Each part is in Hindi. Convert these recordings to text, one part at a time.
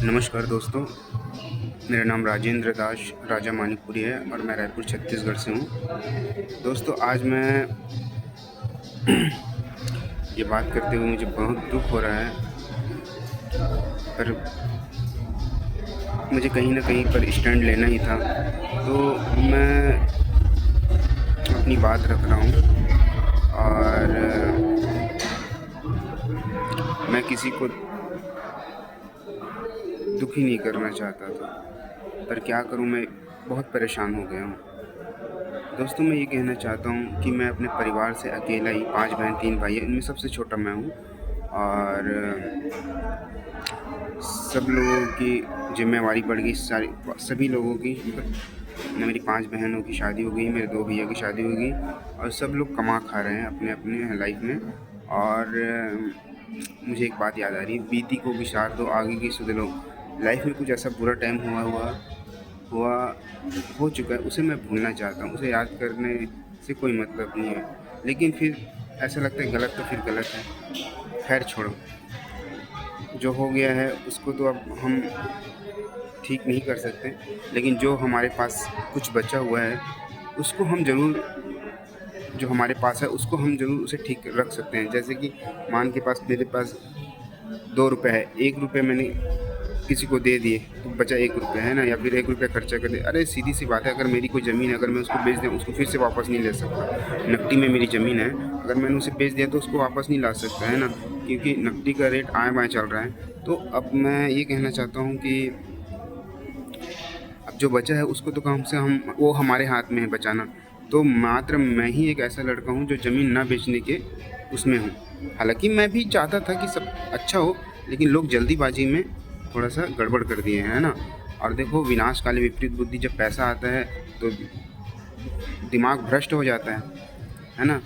नमस्कार दोस्तों, मेरा नाम राजेंद्र दास राजा मानिकपुरी है और मैं रायपुर छत्तीसगढ़ से हूँ। दोस्तों, आज मैं ये बात करते हुए मुझे बहुत दुख हो रहा है, पर मुझे कहीं न कहीं पर स्टैंड लेना ही था। तो मैं अपनी बात रख रहा हूँ और मैं किसी को दुखी नहीं करना चाहता था, पर क्या करूँ, मैं बहुत परेशान हो गया हूँ। दोस्तों, मैं ये कहना चाहता हूँ कि मैं अपने परिवार से अकेला ही 5 बहन 3 भाई हैं, इनमें सबसे छोटा मैं हूँ और सब लोगों की ज़िम्मेवारी बढ़ गई, सभी लोगों की, मतलब मेरी 5 बहनों की शादी हो गई, मेरे 2 भैया की शादी हो गई और सब लोग कमा खा रहे हैं अपने-अपने लाइफ में। और मुझे एक बात याद आ रही है, बीती को बिसार दो आगे की सुध लो। लाइफ में कुछ ऐसा बुरा टाइम हुआ हो चुका है, उसे मैं भूलना चाहता हूँ, उसे याद करने से कोई मतलब नहीं है। लेकिन फिर ऐसा लगता है गलत तो फिर गलत है। खैर छोड़ो, जो हो गया है उसको तो अब हम ठीक नहीं कर सकते, लेकिन जो हमारे पास कुछ बचा हुआ है, उसको हम ज़रूर जो हमारे पास है उसको हम ज़रूर उसे ठीक रख सकते हैं। जैसे कि मेरे पास ₹2 है, ₹1 मैंने किसी को दे दिए, तो बचा ₹1 है ना, या फिर ₹1 खर्चा कर दिया। अरे सीधी-सी बात है, अगर मेरी कोई ज़मीन है, अगर मैं उसको बेच दूँ, उसको फिर से वापस नहीं ले सकता। नकदी में मेरी ज़मीन है, अगर मैंने उसे बेच दिया तो उसको वापस नहीं ला सकता, है ना? क्योंकि नकदी का रेट आएँ-बाएँ चल रहा है। तो अब मैं ये कहना चाहता हूँ कि अब जो बचा है उसको तो कम से हम वो हमारे हाथ में है बचाना। तो मात्र मैं ही एक ऐसा लड़का हूँ जो ज़मीन ना बेचने के उसमें हूँ। हालाँकि मैं भी चाहता था कि सब अच्छा हो, लेकिन लोग जल्दीबाज़ी में थोड़ा-सा गड़बड़ कर दिए हैं, है ना? और देखो, विनाश काले विपरीत बुद्धि, जब पैसा आता है तो दिमाग भ्रष्ट हो जाता है ना?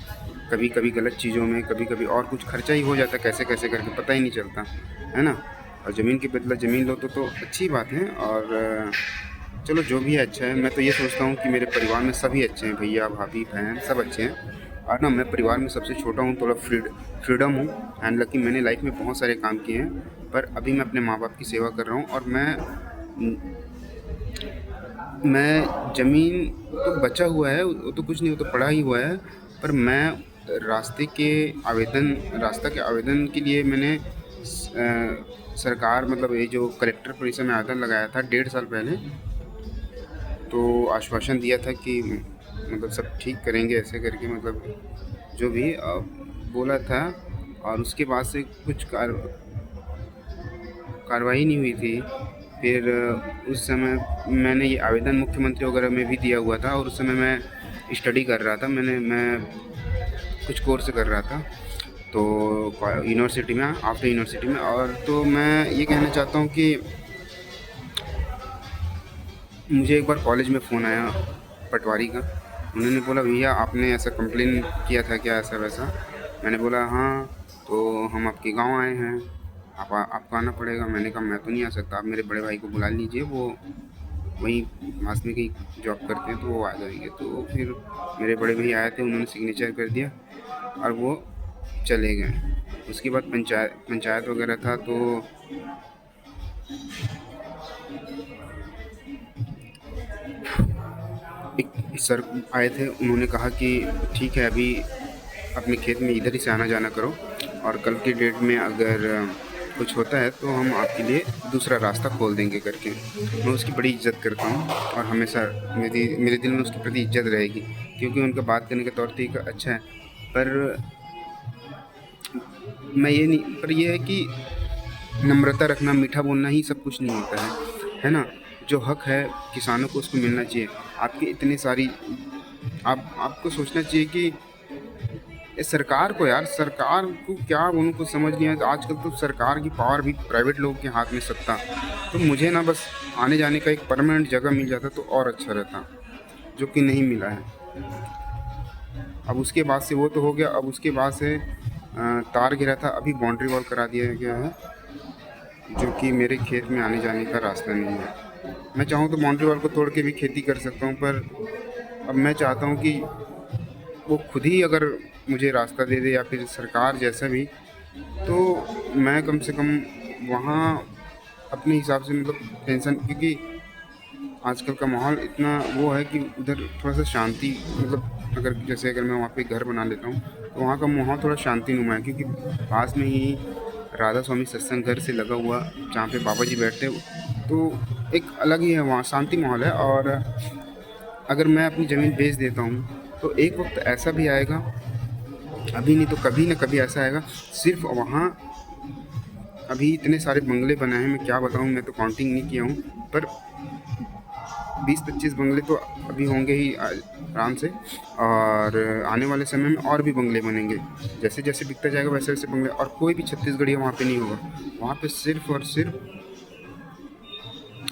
कभी-कभी गलत चीज़ों में, कभी-कभी और कुछ खर्चा ही हो जाता है कैसे-कैसे करके, पता ही नहीं चलता, है ना? और ज़मीन के बदले ज़मीन लो तो अच्छी बात है। और चलो, जो भी है अच्छा है। मैं तो ये सोचता हूँ कि मेरे परिवार में सभी अच्छे हैं, भैया, भाभी, बहन सब अच्छे हैं। और ना, मैं परिवार में सबसे छोटा हूँ, थोड़ा फ्रीडम हूँ। एंड लकी, मैंने लाइफ में बहुत सारे काम किए हैं, पर अभी मैं अपने माँ-बाप की सेवा कर रहा हूँ और मैं ज़मीन तो बचा हुआ है, वो तो कुछ नहीं, वो तो पड़ा ही हुआ है, पर मैं रास्ता के आवेदन के लिए मैंने सरकार, मतलब ये जो कलेक्टर परिसर में आवेदन लगाया था 1.5 साल पहले। तो आश्वासन दिया था कि मतलब सब ठीक करेंगे ऐसे करके, मतलब जो भी बोला था। और उसके बाद से कुछ कार्रवाई नहीं हुई थी। फिर उस समय मैंने ये आवेदन मुख्यमंत्री वगैरह में भी दिया हुआ था और उस समय मैं स्टडी कर रहा था, मैं कुछ कोर्स कर रहा था, तो यूनिवर्सिटी में, आफ्टर यूनिवर्सिटी में। और तो मैं ये कहना चाहता हूँ कि मुझे एक बार कॉलेज में फ़ोन आया पटवारी का। उन्होंने बोला, भैया आपने ऐसा कंप्लेन किया था क्या, ऐसा वैसा? मैंने बोला हाँ, तो हम आपके गांव आए हैं, आपको आना पड़ेगा। मैंने कहा मैं तो नहीं आ सकता, आप मेरे बड़े भाई को बुला लीजिए, वो वहीं पास में कहीं जॉब करते हैं, तो वो आ जाएंगे। तो फिर मेरे बड़े भैया आए थे, उन्होंने सिग्नेचर कर दिया और वो चले गए। उसके बाद पंचायत वगैरह था, तो एक सर आए थे, उन्होंने कहा कि ठीक है, अभी अपने खेत में इधर ही से आना जाना करो और कल की डेट में अगर कुछ होता है तो हम आपके लिए दूसरा रास्ता खोल देंगे करके। मैं उसकी बड़ी इज़्ज़त करता हूँ और हमेशा मेरे दिल में उसके प्रति इज़्ज़त रहेगी, क्योंकि उनका बात करने का तौर तरीका अच्छा है। पर मैं ये नहीं पर ये है कि नम्रता रखना, मीठा बोलना ही सब कुछ नहीं होता है ना? जो हक है किसानों को, उसको मिलना चाहिए। आपकी इतनी सारी आपको सोचना चाहिए कि ये सरकार को, यार सरकार को क्या बोलूँ, कुछ समझ नहीं आता। आजकल तो सरकार की पावर भी प्राइवेट लोगों के हाथ में, सत्ता। तो मुझे ना बस आने जाने का एक परमानेंट जगह मिल जाता तो और अच्छा रहता, जो कि नहीं मिला है। अब उसके बाद से वो तो हो गया, अब उसके बाद से तार गिरा था, अभी बाउंड्री वॉल करा दिया गया है, जो कि मेरे खेत में आने जाने का रास्ता नहीं है। मैं चाहूँ तो बाउंड्री वॉल को तोड़ के भी खेती कर सकता हूँ, पर अब मैं चाहता हूँ कि वो खुद ही अगर मुझे रास्ता दे दे, या फिर सरकार जैसा भी, तो मैं कम से कम वहाँ अपने हिसाब से मतलब टेंशन, क्योंकि आजकल का माहौल इतना वो है कि उधर थोड़ा-सा शांति मतलब अगर मैं वहाँ पे घर बना लेता हूँ, तो वहाँ का माहौल थोड़ा शांतिनुमा है, क्योंकि पास में ही राधा स्वामी सत्संग घर से लगा हुआ जहाँ पे बाबा जी बैठते हैं, तो एक अलग ही है वहाँ, शांति माहौल है। और अगर मैं अपनी ज़मीन बेच देता हूँ, तो एक वक़्त ऐसा भी आएगा, अभी नहीं तो कभी न कभी ऐसा आएगा, सिर्फ़ वहाँ अभी इतने सारे बंगले बने हैं, मैं क्या बताऊँ, मैं तो काउंटिंग नहीं किया हूँ, पर 20-25 बंगले तो अभी होंगे ही आराम से। और आने वाले समय में और भी बंगले बनेंगे। जैसे-जैसे बिकता जाएगा वैसे-वैसे बंगले, और कोई भी छत्तीसगढ़िया वहाँ पे नहीं होगा। वहाँ पे सिर्फ़ और सिर्फ़,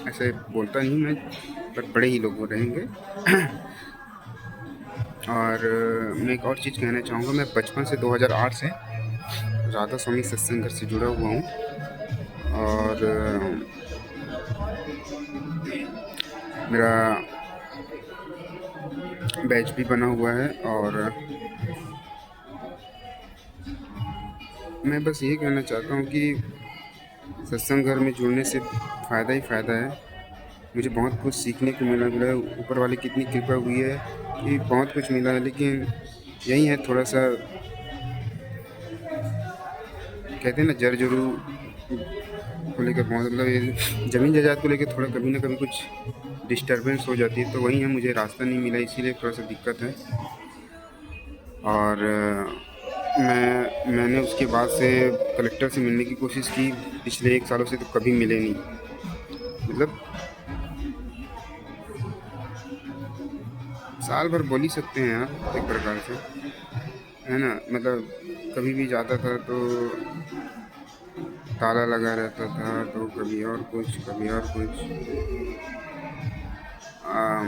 ऐसे बोलता नहीं मैं, पर बड़े ही लोग वो रहेंगे। और मैं एक और चीज़ कहना चाहूँगा, मैं बचपन से 2008 से राधा स्वामी सत्संग घर से जुड़ा हुआ हूँ। और मेरा बैच भी बना हुआ है। और मैं बस यही कहना चाहता हूँ कि सत्संग घर में जुड़ने से फ़ायदा ही फ़ायदा है। मुझे बहुत कुछ सीखने को मिला है, ऊपर वाले की इतनी कृपा हुई है कि बहुत कुछ मिला है। लेकिन यही है, थोड़ा-सा कहते हैं ना, जर-जरू को लेकर बहुत, मतलब ये ज़मीन जायदाद को लेके थोड़ा कभी न कभी कुछ डिस्टर्बेंस हो जाती है, तो वही है, मुझे रास्ता नहीं मिला, इसीलिए थोड़ा-सा दिक्कत है। और मैंने उसके बाद से कलेक्टर से मिलने की कोशिश की, पिछले 1 सालों से तो कभी मिले नहीं। मतलब साल भर बोल ही सकते हैं आप, एक प्रकार से, है ना? मतलब कभी भी जाता था तो ताला लगा रहता था, तो कभी और कुछ, कभी और कुछ।